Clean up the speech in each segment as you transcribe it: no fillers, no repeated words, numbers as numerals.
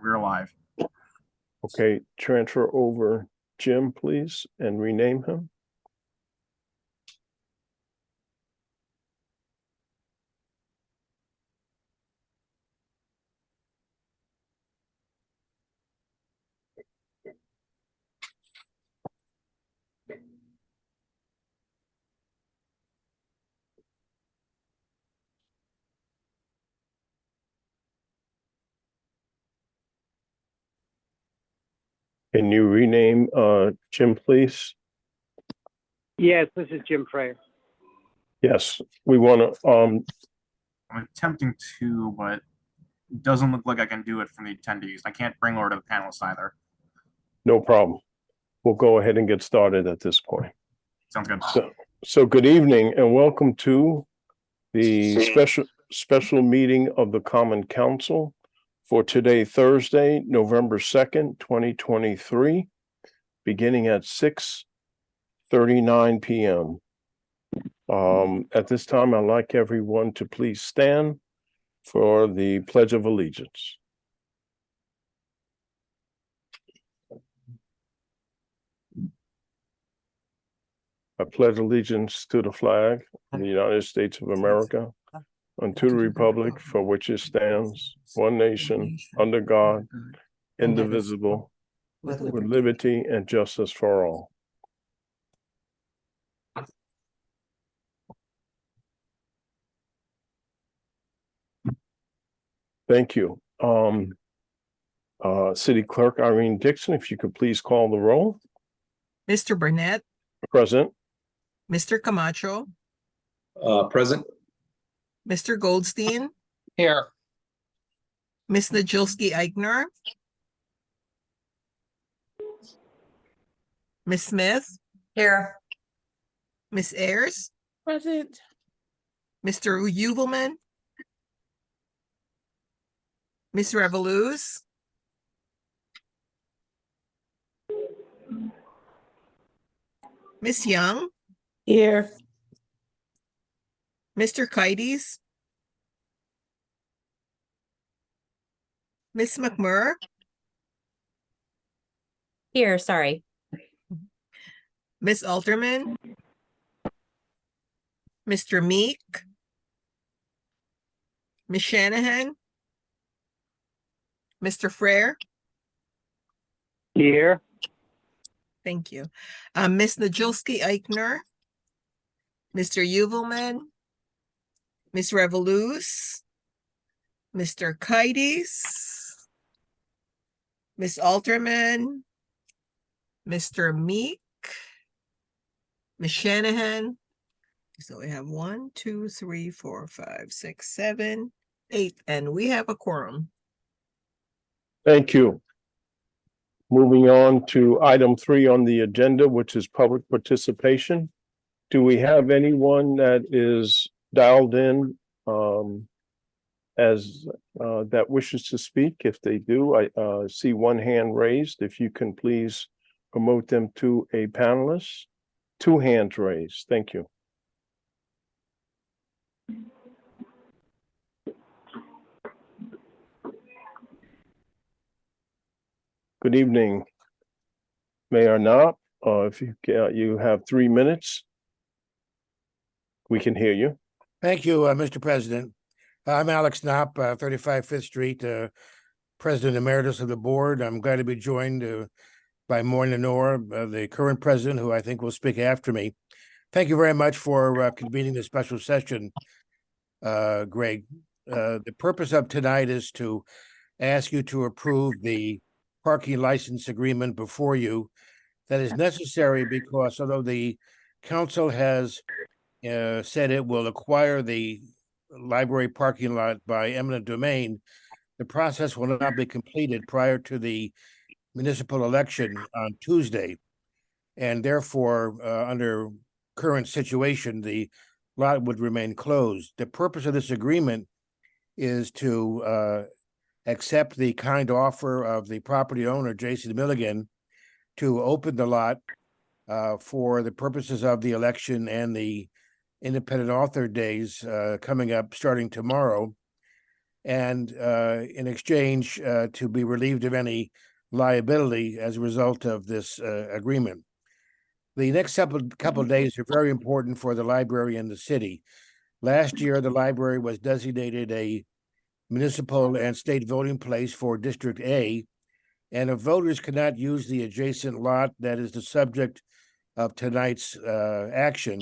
we're live. Okay, transfer over Jim, please, and rename him. Can you rename Jim, please? Yes, this is Jim Fryer. Yes, we want to, I'm attempting to, but it doesn't look like I can do it from the attendees. I can't bring over to the panelists either. no problem. We'll go ahead and get started at this point. Sounds good. So good evening and welcome to the special meeting of the Common Council for today, Thursday, November 2nd, 2023, beginning at 6:39 p.m. At this time, I'd like everyone to please stand for the Pledge of Allegiance. I pledge allegiance to the flag of the United States of America, and to the republic for which it stands, one nation, under God, indivisible, with liberty and justice for all. Thank you. City Clerk Irene Dixon, if you could please call the roll. Mr. Burnett, Present. Mr. Camacho, Present. Mr. Goldstein, Here. Ms. Najilski Eichner, Ms. Smith, Here. Ms. Ayers, Present. Mr. Uvelman, Ms. Revoluz, Ms. Young, Here. Mr. Kites, Ms. McMurr, Here, sorry. Ms. Alterman, Mr. Meek, Ms. Shanahan, Mr. Frere. Here. Thank you. Ms. Najilski Eichner, Mr. Uvelman, Ms. Revoluz, Mr. Kites, Ms. Alterman, Mr. Meek, Ms. Shanahan. So we have 1, 2, 3, 4, 5, 6, 7, 8, and we have a quorum. Thank you. Moving on to item 3 on the agenda, which is public participation. Do we have anyone that is dialed in that wishes to speak? If they do, I see one hand raised. If you can please promote them to a panelist. 2 hands raised. Thank you. Good evening, Mayor Knopp. If you have 3 minutes, we can hear you. Thank you, Mr. President. I'm Alex Knopp, 35 Fifth Street, President Emeritus of the Board. I'm glad to be joined by Moyna Noor, the current president, who I think will speak after me. Thank you very much for convening this special session, Greg. The purpose of tonight is to ask you to approve the parking license agreement before you. That is necessary because although the council has said it will acquire the library parking lot by eminent domain, the process will not be completed prior to the municipal election on Tuesday. And therefore, under current situation, the lot would remain closed. The purpose of this agreement is to accept the kind offer of the property owner, Jason Milligan, to open the lot for the purposes of the election and the independent author days coming up starting tomorrow. and in exchange to be relieved of any liability as a result of this agreement. The next couple of days are very important for the library and the city. Last year, the library was designated a municipal and state voting place for District A, and if voters cannot use the adjacent lot that is the subject of tonight's action,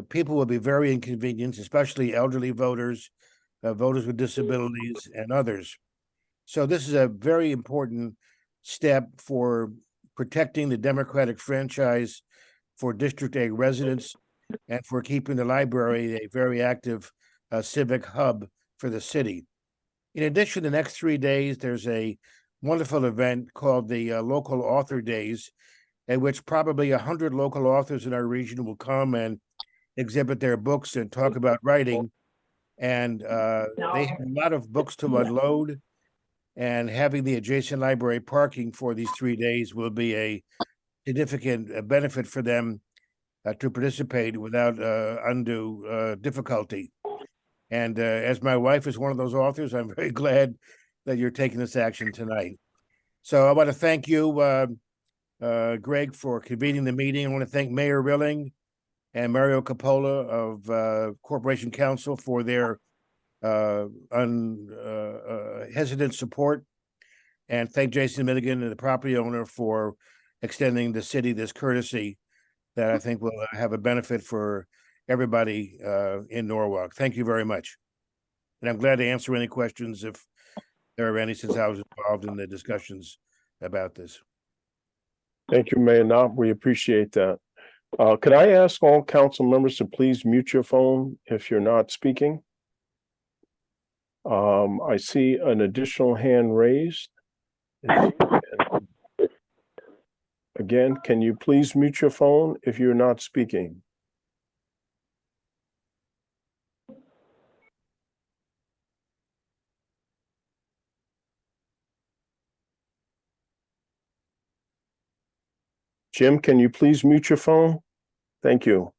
people will be very inconvenienced, especially elderly voters, voters with disabilities, and others. So this is a very important step for protecting the democratic franchise for District A residents and for keeping the library a very active civic hub for the city. In addition, the next 3 days, there's a wonderful event called the Local Author Days, at which probably 100 local authors in our region will come and exhibit their books and talk about writing. And they have a lot of books to unload, and having the adjacent library parking for these 3 days will be a significant benefit for them to participate without undue difficulty. And as my wife is one of those authors, I'm very glad that you're taking this action tonight. So I want to thank you, Greg, for convening the meeting. I want to thank Mayor Rilling and Mario Capola of Corporation Council for their hesitant support, and thank Jason Milligan and the property owner for extending the city this courtesy that I think will have a benefit for everybody in Norwalk. Thank you very much. And I'm glad to answer any questions if there are any, since I was involved in the discussions about this. Thank you, Mayor Knopf. We appreciate that. Could I ask all council members to please mute your phone if you're not speaking? I see an additional hand raised. Again, can you please mute your phone if you're not speaking? Jim, can you please mute your phone? Thank you.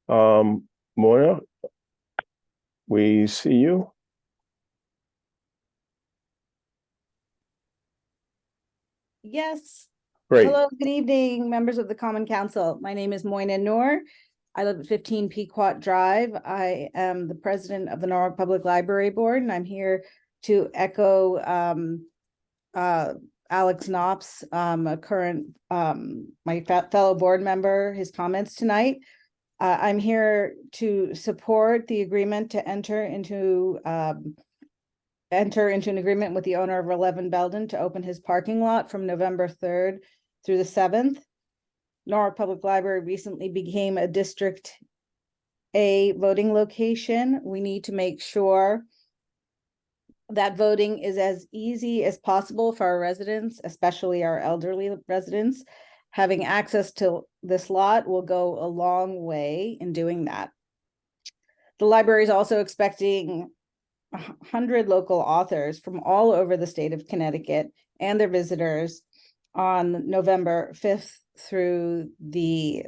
Moya, we see you. Yes. Great. Hello, good evening, members of the Common Council. My name is Moina Noor. I live at 15 Pequot Drive. I am the president of the Norwalk Public Library Board, and I'm here to echo Alex Knopf's, a current, my fellow board member, his comments tonight. I'm here to support the agreement to enter into an agreement with the owner of 11 Belden to open his parking lot from November 3rd through the 7th. Norwalk Public Library recently became a District A voting location. We need to make sure that voting is as easy as possible for our residents, especially our elderly residents. Having access to this lot will go a long way in doing that. The library is also expecting 100 local authors from all over the state of Connecticut and their visitors on November 5th through the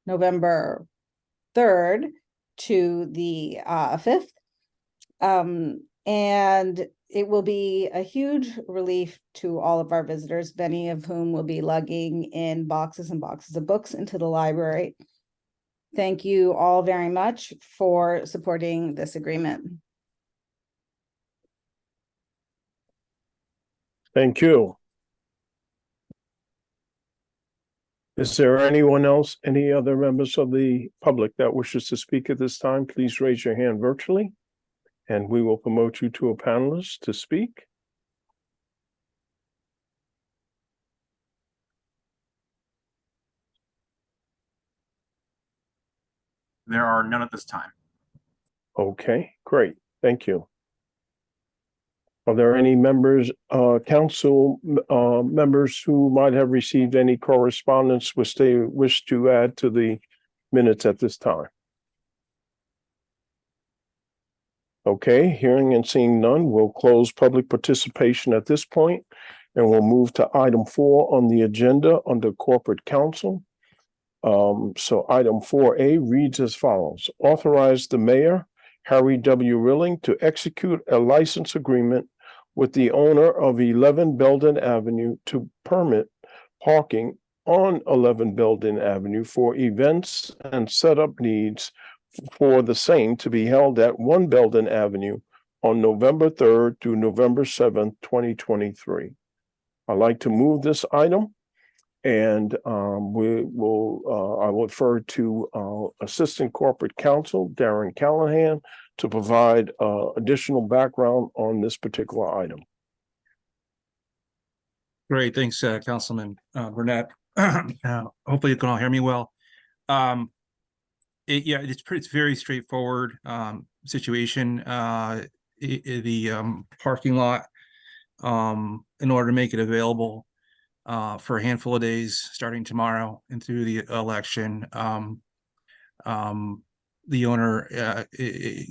November 3rd to the 5th. And it will be a huge relief to all of our visitors, many of whom will be lugging in boxes and boxes of books into the library. Thank you all very much for supporting this agreement. Thank you. Is there anyone else, any other members of the public that wishes to speak at this time? Please raise your hand virtually, and we will promote you to a panelist to speak. There are none at this time. Okay, great. Thank you. Are there any members, council members who might have received any correspondence which they wish to add to the minutes at this time? Okay, hearing and seeing none, we'll close public participation at this point, and we'll move to item 4 on the agenda under corporate council. So item 4A reads as follows: authorize the mayor Harry W. Rilling to execute a license agreement with the owner of 11 Belden Avenue to permit parking on 11 Belden Avenue for events and setup needs for the same to be held at 1 Belden Avenue on November 3rd through November 7th, 2023. I'd like to move this item, and I will refer to Assistant Corporate Counsel Darren Callahan to provide additional background on this particular item. Great, thanks, Councilman Burnett. Hopefully you can all hear me well. It's very straightforward situation. The parking lot, in order to make it available for a handful of days, starting tomorrow and through the election, the owner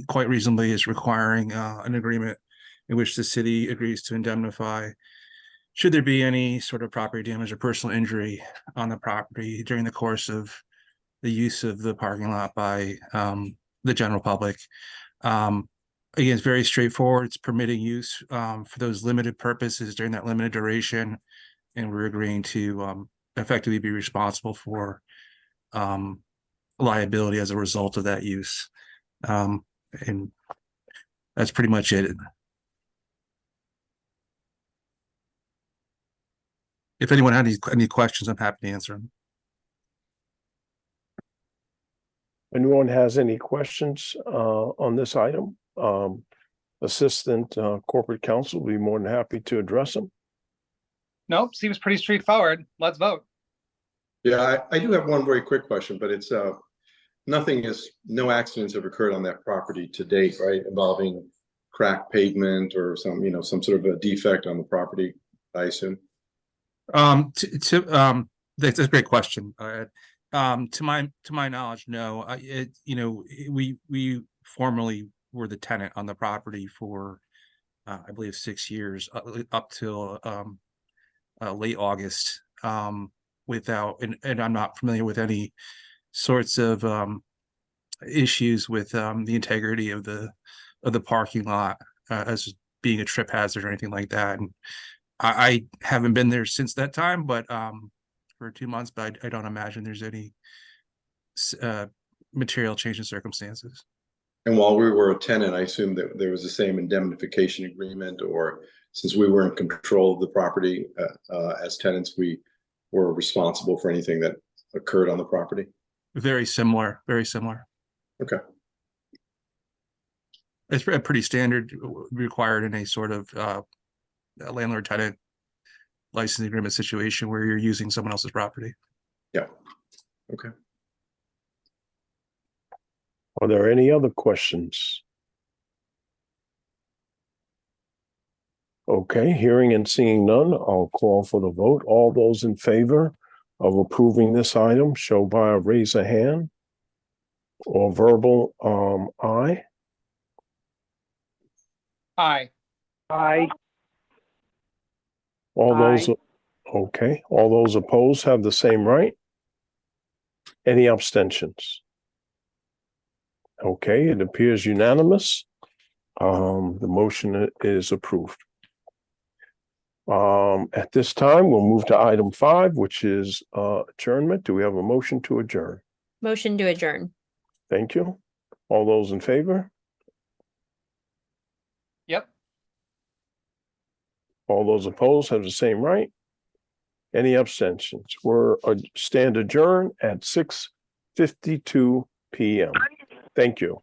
quite reasonably is requiring an agreement in which the city agrees to indemnify should there be any sort of property damage or personal injury on the property during the course of the use of the parking lot by the general public. Again, it's very straightforward. It's permitting use for those limited purposes during that limited duration. And we're agreeing to effectively be responsible for liability as a result of that use. And that's pretty much it. If anyone had any questions, I'm happy to answer them. Anyone has any questions on this item? Assistant Corporate Counsel will be more than happy to address them. Nope, seems pretty straightforward. Let's vote. Yeah, I do have one very quick question, but it's no accidents have occurred on that property to date, right? Involving cracked pavement or some sort of a defect on the property, I assume. That's a great question. To my knowledge, no. We formerly were the tenant on the property for I believe 6 years, up till late August, without, and I'm not familiar with any sorts of issues with the integrity of the parking lot as being a trip hazard or anything like that. And I haven't been there since that time, but for 2 months, but I don't imagine there's any material change in circumstances. And while we were a tenant, I assume that there was the same indemnification agreement, or since we were in control of the property as tenants, we were responsible for anything that occurred on the property? Very similar, very similar. Okay. It's pretty standard, required in a sort of landlord-tenant licensing agreement situation where you're using someone else's property. Yeah. Okay. Are there any other questions? Okay, hearing and seeing none, I'll call for the vote. All those in favor of approving this item, show by a raise of hand or verbal aye. Aye. Aye. All those, Aye. okay, all those opposed have the same right. Any abstentions? Okay, it appears unanimous. The motion is approved. At this time, we'll move to item 5, which is adjournment. Do we have a motion to adjourn? Motion to adjourn. Thank you. All those in favor? Yep. All those opposed have the same right. Any abstentions? We're stand adjourned at 6:52 p.m. Thank you.